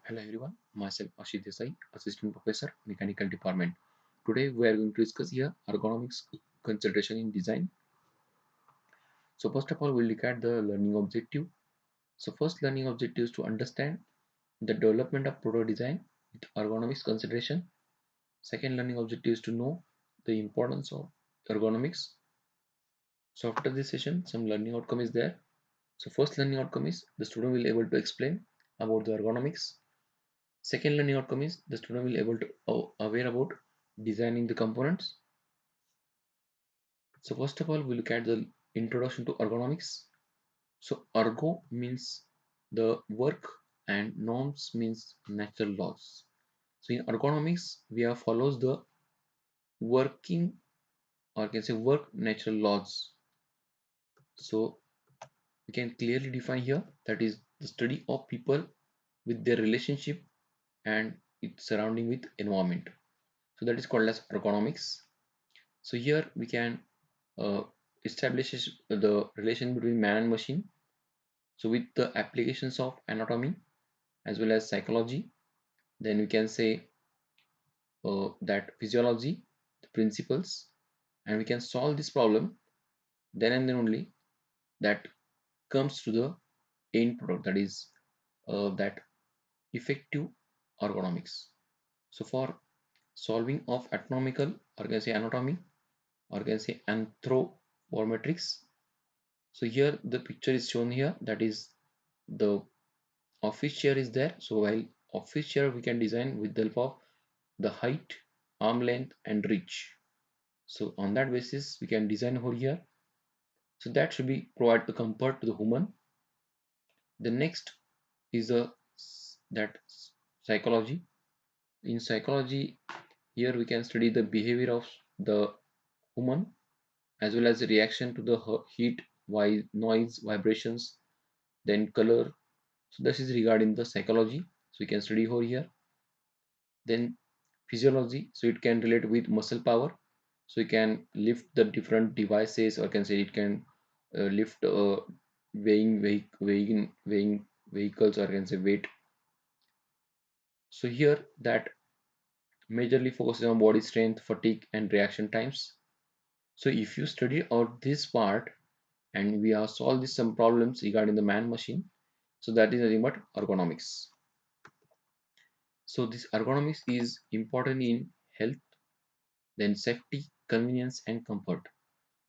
Hello everyone, myself Ashit Desai, Assistant Professor, Mechanical Department. Today we are going to discuss here ergonomics consideration in design. So first of all, we'll look at the learning objective. So first learning objective is to understand the development of product design with ergonomics consideration. Second learning objective is to know the importance of ergonomics. So after this session, some learning outcome is there. So first learning outcome is the student will able to explain about the ergonomics. Second learning outcome is the student will able to aware about designing the components. So first of all, we look at the introduction to ergonomics. So ergo means the work and norms means natural laws. So in ergonomics, we have follows the working or can say work natural laws. So we can clearly define here that is the study of people with their relationship and its surrounding with environment. So that is called as ergonomics. So here we can uh, establish the relation between man and machine. So with the applications of anatomy as well as psychology, then we can say that physiology, the principles, and we can solve this problem. Then and then only that comes to the end product, that is that effective ergonomics. So for solving of anatomical, or can say anatomy, or can say anthropometrics. So here the picture is shown here, that is the office chair is there. So while office chair we can design with the help of the height, arm length and reach. So on that basis we can design over here. So that should be provide the comfort to the human. The next is a that psychology. In psychology, here we can study the behavior of the human as well as the reaction to the heat, noise, vibrations, then color. So this is regarding the psychology. So we can study over here. Then physiology. So it can relate with muscle power. So you can lift the different devices, or can say it can lift weighing vehicles, or can say weight. So here that majorly focuses on body strength, fatigue, and reaction times. So if you study out this part and we have solved this some problems regarding the man machine, so that is nothing but ergonomics. So this ergonomics is important in health, then safety, convenience and comfort.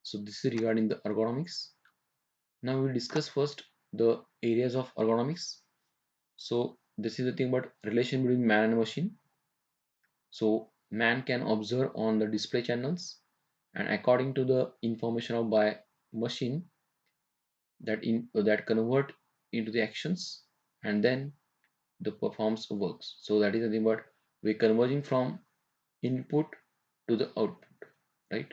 So this is regarding the ergonomics. Now we'll discuss first the areas of ergonomics. So this is the thing about relation between man and machine. So man can observe on the display channels, and according to the information of by machine that convert into the actions, and then the performs works. So that is nothing but we converging from input to the output, right?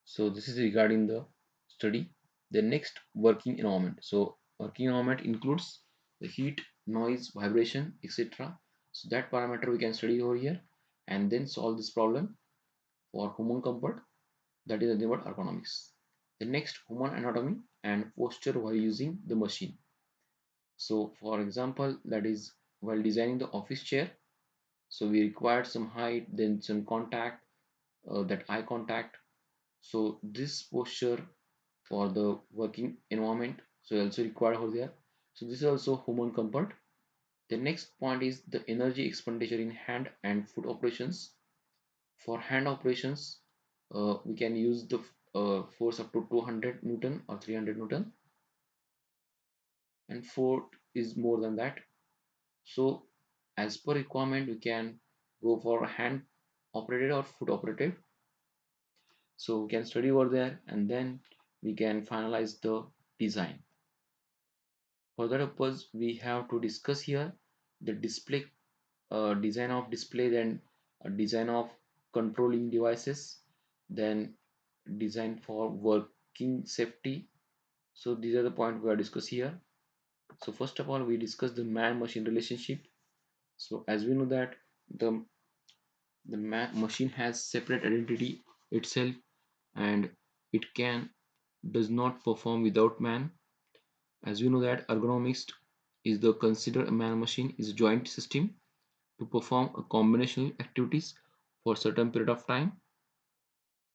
So this is regarding the study. The next, working environment. So working environment includes the heat, noise, vibration, etc. So that parameter we can study over here and then solve this problem for human comfort. That is nothing but ergonomics. The next, human anatomy and posture while using the machine. So for example, that is while designing the office chair, so we required some height, then some contact, that eye contact. So this posture for the working environment, so also required over there. So this is also human comfort. The next point is the energy expenditure in hand and foot operations. For hand operations, we can use the force up to 200 Newton or 300 Newton, and foot is more than that. So as per requirement, we can go for hand operated or foot operated. So we can study over there and then we can finalize the design. For that purpose, we have to discuss here the display, design of display, then design of controlling devices, then design for working safety. So these are the points we are discuss here. So first of all, we discuss the man-machine relationship. So as we know that the machine has separate identity itself, and it can does not perform without man. As we know that ergonomics is the consider a man machine is a joint system. to perform a combinational activities for certain period of time.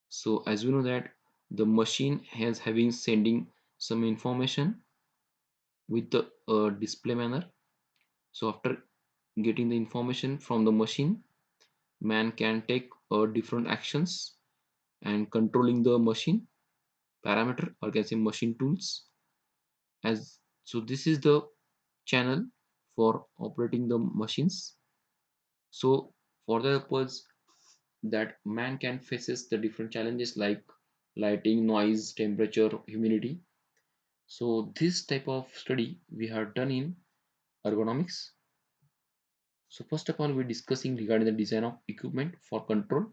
So as we know that the machine has having sending some information with the display manner. So after getting the information from the machine, man can take different actions and controlling the machine parameter, or can say machine tools. As so this is the channel for operating the machines. So for the purpose that man can faces the different challenges like lighting, noise, temperature, humidity. So this type of study we have done in ergonomics. So first of all, we're discussing regarding the design of equipment for control.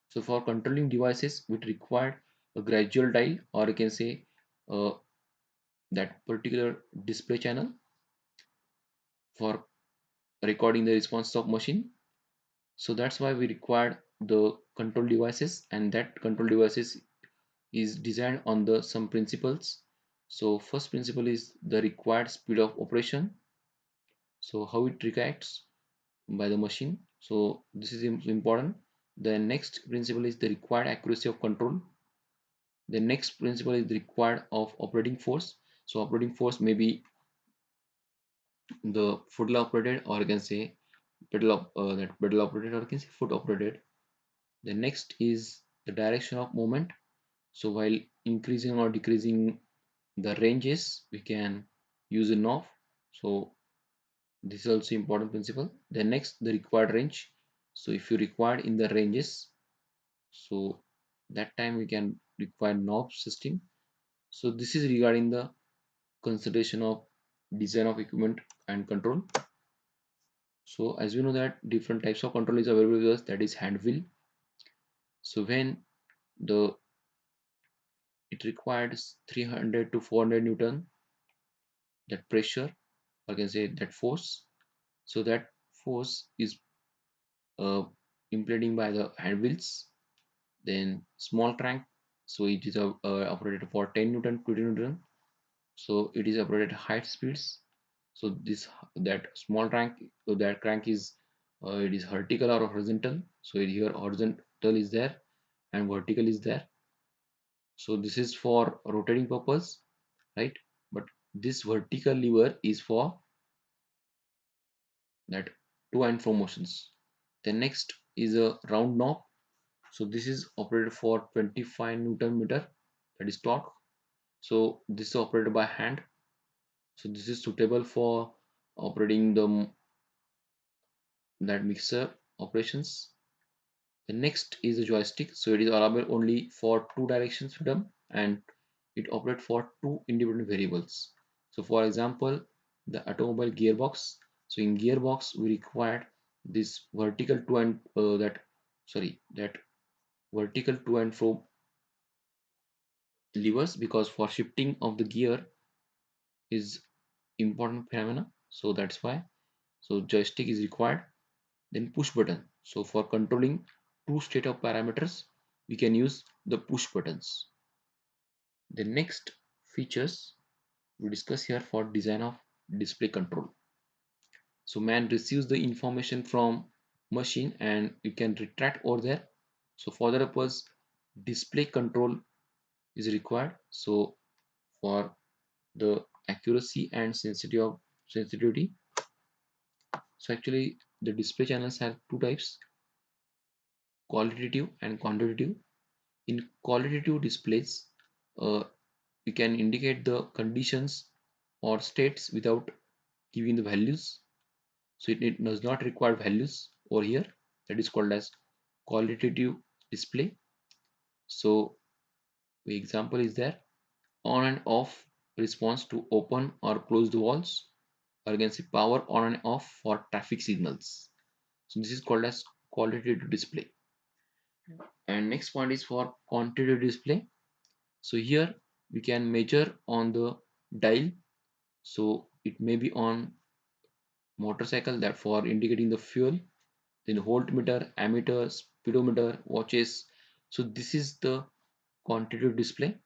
So for controlling devices, we require a gradual dial, or you can say uh, that particular display channel for recording the response of machine. So that's why we required the control devices, and that control devices is designed on the some principles. So first principle is the required speed of operation. So how it reacts by the machine. So this is important. The next principle is the required accuracy of control. The next principle is the required of operating force. So operating force may be the foot operated, or you can say pedal operated, or you can say foot operated. The next is the direction of movement. So while increasing or decreasing the ranges, we can use a knob. So this is also important principle. The next, the required range. So if you require in the ranges, so that time we can require knob system. So this is regarding the consideration of design of equipment and control. So as we know that different types of control is available with us, that is hand wheel. So when the it requires 300 to 400 newton, that pressure, or can say that force. So that force is uh, implementing by the hand wheels. Then small crank, so it is operated for 10 newton, 20 newton. So it is operated at high speeds. So this that small crank, so that crank is it is vertical or horizontal. So here horizontal is there and vertical is there. So this is for rotating purpose, right? But this vertical lever is for that to and fro motions. The next is a round knob. So this is operated for 25 newton meter, that is torque. So this is operated by hand. So this is suitable for operating the that mixer operations. The next is a joystick. So it is allowable only for two directions freedom, and it operates for two independent variables. So for example, the automobile gearbox. So in gearbox we required this vertical to and that vertical to and fro levers, because for shifting of the gear is important phenomena. So that's why. So joystick is required. Then push button. So for controlling two state of parameters, we can use the push buttons. The next features we discuss here for design of display control. So man receives the information from machine and you can retract over there. So for the purpose, display control is required. So for the accuracy and sensitivity. So actually the display channels have two types, qualitative and quantitative. In qualitative displays, we can indicate the conditions or states without giving the values. So it does not require values over here. That is called as qualitative display. So the example is there, on and off response to open or close the walls, or you can say power on and off for traffic signals. So this is called as qualitative display. And next point is for quantitative display. So here we can measure on the dial. So it may be on motorcycle, that for indicating the fuel, then voltmeter, ammeter, speedometer, watches. So this is the quantitative display.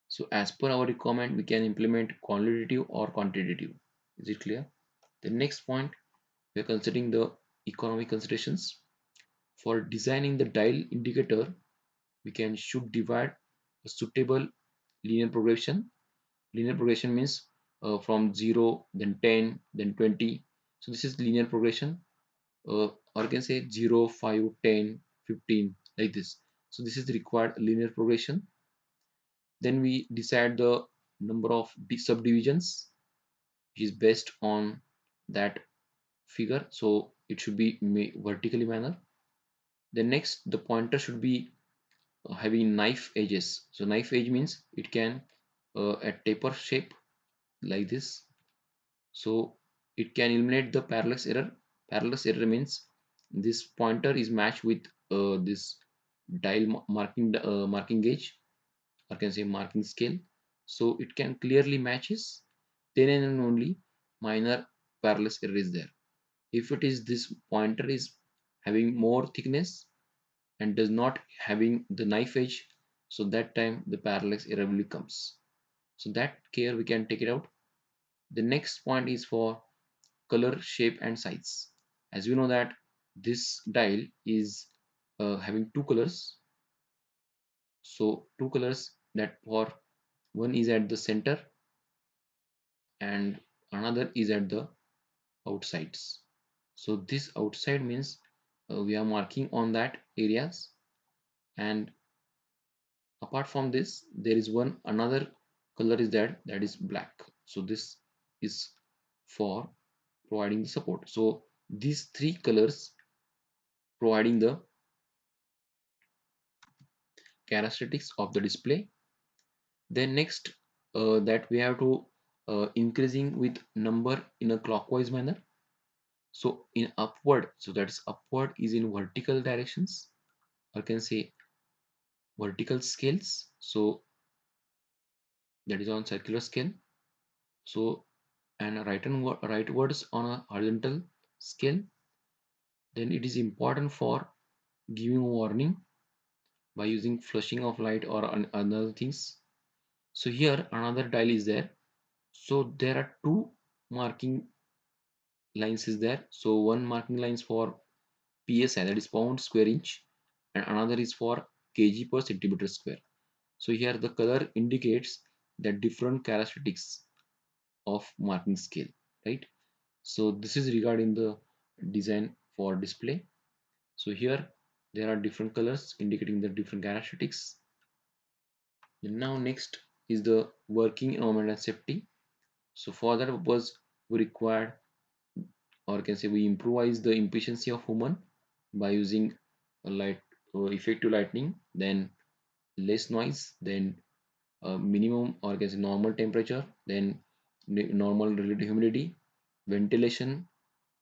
So as per our requirement, we can implement qualitative or quantitative. Is it clear? The next point, we are considering the economic considerations. For designing the dial indicator, we can should divide a suitable linear progression. Linear progression means from 0, then 10, then 20. So this is linear progression, or you can say 0, 5, 10, 15, like this. So this is the required linear progression. Then we decide the number of subdivisions, which is based on that figure. So it should be vertically manner. Then next, the pointer should be having knife edges. So knife edge means it can a taper shape like this. So it can eliminate the parallax error. Parallax error means this pointer is matched with this dial marking gauge, or can say marking scale. So it can clearly matches. Then and only minor parallax error is there. If it is this pointer is having more thickness and does not having the knife edge, so that time the parallax error will comes. So that care we can take it out. The next point is for color, shape and size. As we know that this dial is having two colors. So two colors, that for one is at the center and another is at the outsides. So this outside means we are marking on that areas, and apart from this there is one another color is that is black. So this is for providing the support. So these three colors providing the characteristics of the display. Then next, that we have to increasing with number in a clockwise manner. So in upward, so that's upward is in vertical directions, or can say vertical scales. So that is on circular scale. So and rightwards on a horizontal scale. Then it is important for giving warning by using flushing of light or other things. So here another dial is there. So there are two marking lines is there. So one marking lines for PSI, that is pound square inch, and another is for kg per centimeter square. So here the color indicates the different characteristics of marking scale, right? So this is regarding the design for display. So here there are different colors indicating the different characteristics. And now next is the working environment and safety. So for that purpose we require, or can say we improvise the efficiency of human by using a light effective lighting, then less noise, then minimum, or can say normal temperature, then normal relative humidity, ventilation,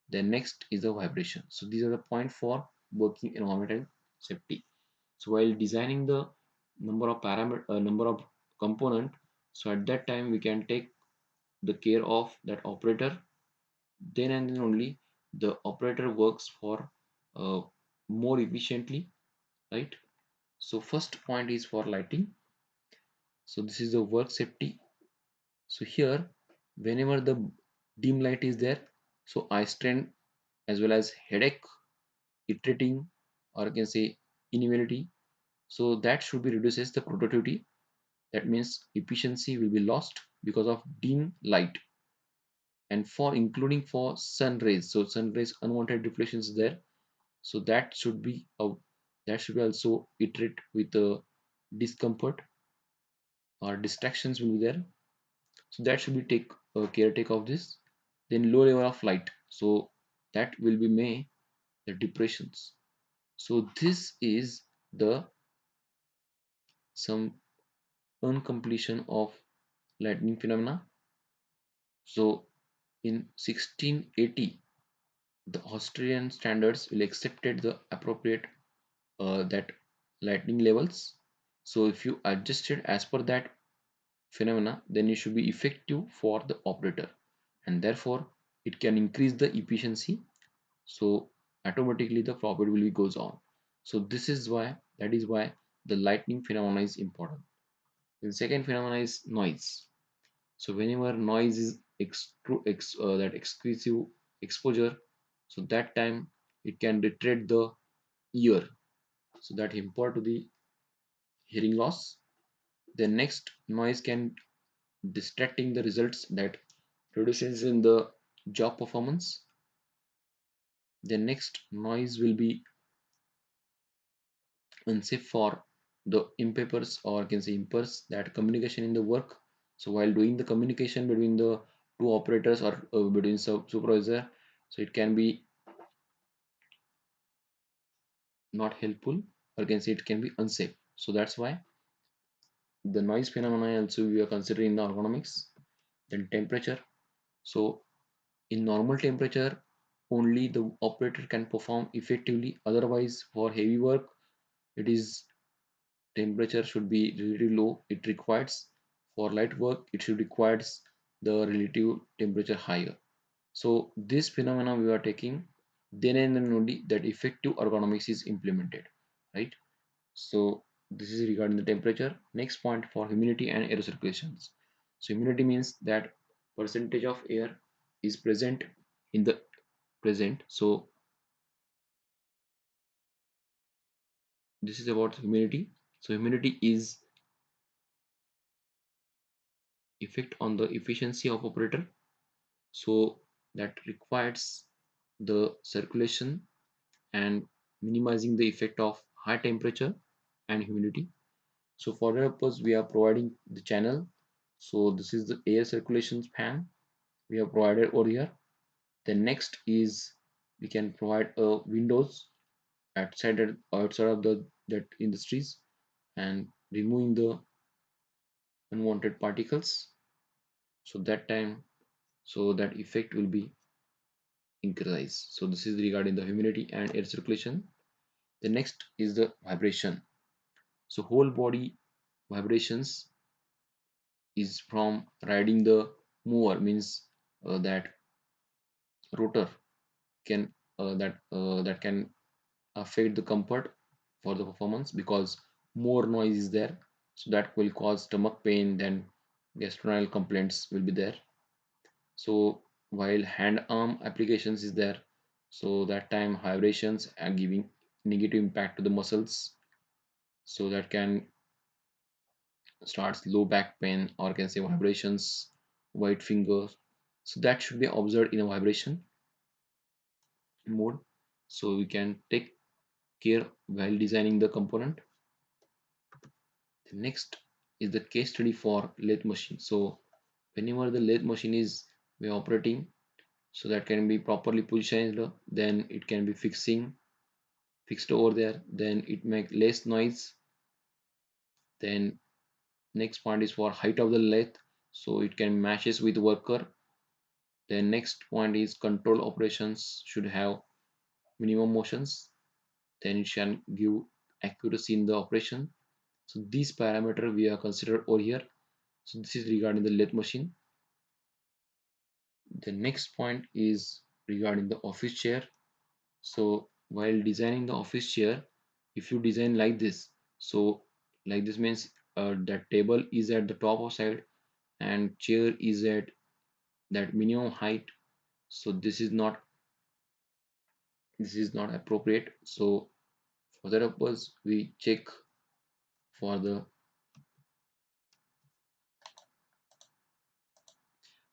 then next is the vibration. So these are the point for working environment and safety. So while designing the number of component, so at that time we can take the care of that operator. Then and then only the operator works for uh, more efficiently, right? So first point is for lighting. So this is the work safety. So here whenever the dim light is there, so eye strain as well as headache, irritating, or I can say inability, so that should be reduces the productivity. That means efficiency will be lost because of dim light. And for including for sun rays, so sun rays unwanted reflections there, so that should be also iterate with the discomfort or distractions will be there. So that should be take care take of this. Then low level of light, so that will be may the depressions. So this is the some uncompletion of lightning phenomena. So in 1680 the Australian standards will accepted the appropriate that lightning levels. So if you adjust it as per that phenomena, then it should be effective for the operator, and therefore it can increase the efficiency. So automatically the profit will be goes on. So this is why, that is why the lightning phenomena is important. The second phenomena is noise. So whenever noise is that exclusive exposure, so that time it can deteriorate the ear, so that impair to the hearing loss. The next, noise can distracting the results that reduces in the job performance. The next, noise will be unsafe for the impairs, or can say impairs that communication in the work. So while doing the communication between the two operators, or between supervisor, so it can be not helpful, or can say it can be unsafe. So that's why the noise phenomena also we are considering the ergonomics. Then temperature. So in normal temperature, only the operator can perform effectively. Otherwise, for heavy work, it is temperature should be really low. It requires, for light work, it should requires the relative temperature higher. So this phenomena we are taking, then and then only that effective ergonomics is implemented, right? So this is regarding the temperature. Next point for humidity and air circulations. So humidity means that percentage of air is present in the present. So this is about humidity. So humidity is effect on the efficiency of operator. So that requires the circulation and minimizing the effect of high temperature and humidity. So for that purpose, we are providing the channel. So this is the air circulation fan we have provided over here. The next is we can provide a windows outside of the that industries, and removing the unwanted particles. So that time, so that effect will be increased. So this is regarding the humidity and air circulation. The next is the vibration. So whole body vibrations is from riding the mover, means that rotor can that can affect the comfort for the performance, because more noise is there, so that will cause stomach pain, then gastrointestinal complaints will be there. So while hand arm applications is there, so that time vibrations are giving negative impact to the muscles, so that can starts low back pain, or can say vibrations, white fingers. So that should be observed in a vibration mode. So we can take care while designing the component. The next is the case study for lathe machine. So whenever the lathe machine is we operating, so that can be properly positioned, then it can be fixed over there, then it make less noise. Then next point is for height of the lathe, so it can matches with worker. Then next point is control operations should have minimum motions, then it shall give accuracy in the operation. So these parameter we are considered over here. So this is regarding the lathe machine. The next point is regarding the office chair. So while designing the office chair, if you design like this, so like this means that table is at the top of side and chair is at that minimum height. So this is not appropriate. So for that purpose, we check for the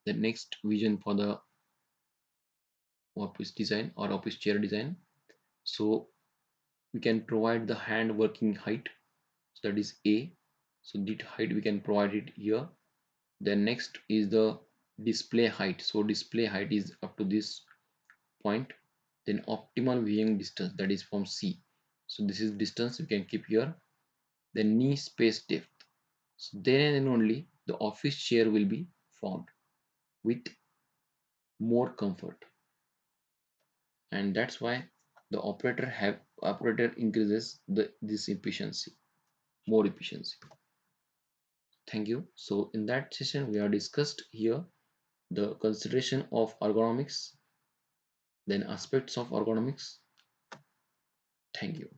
next vision for the office design or office chair design. So we can provide the hand working height, so that is A. So that height we can provide it here. Then next is the display height. So display height is up to this point. Then optimal viewing distance, that is from C. So this is distance we can keep here. Then knee space depth. So then and only the office chair will be formed with more comfort, and that's why the operator increases this efficiency, more efficiency. Thank you. So in that session we have discussed here the consideration of ergonomics, then aspects of ergonomics. Thank you.